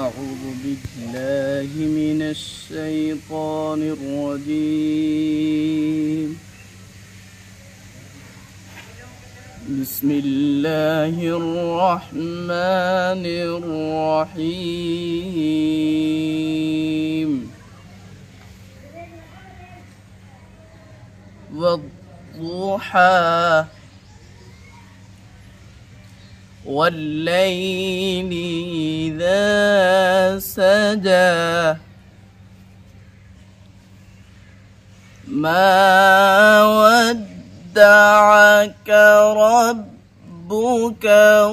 أعوذ بالله من الشيطان الرجيم. بسم الله الرحمن الرحيم. والضحى والليل إذا سجى ما ودعك ربك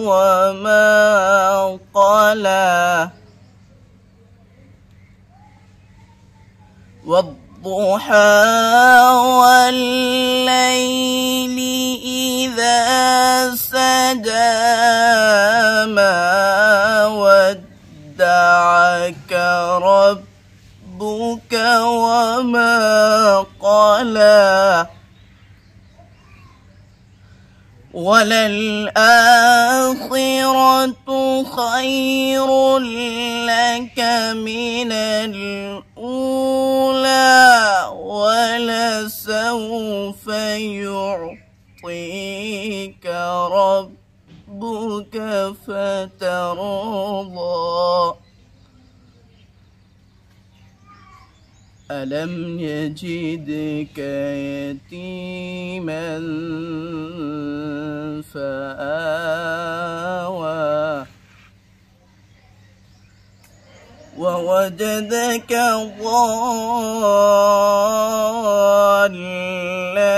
وما قلى والضحى والليل إذا سجى ما ودعك ربك وما قلى وللآخرة خير لك من الأولى ولسوف يعطيك ربك فترضى ألم يجدك يتيما فآوى ووجدك ضالا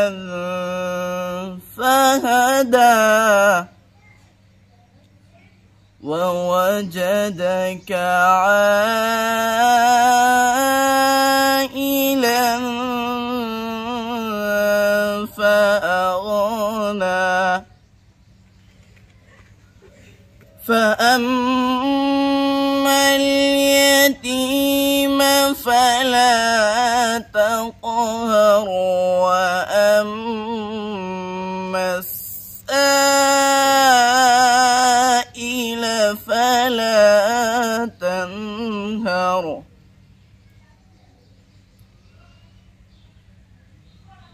فهدى ووجدك عائلا فأغنى فأما اليتيم فلا تقهر وأما السائل فلا تنهر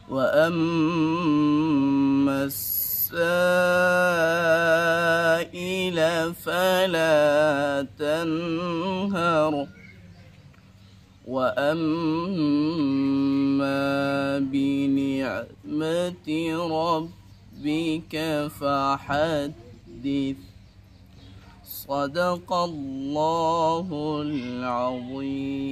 وأما السائل فلا تنهر وأما بنعمة ربك فحدث صدق الله العظيم.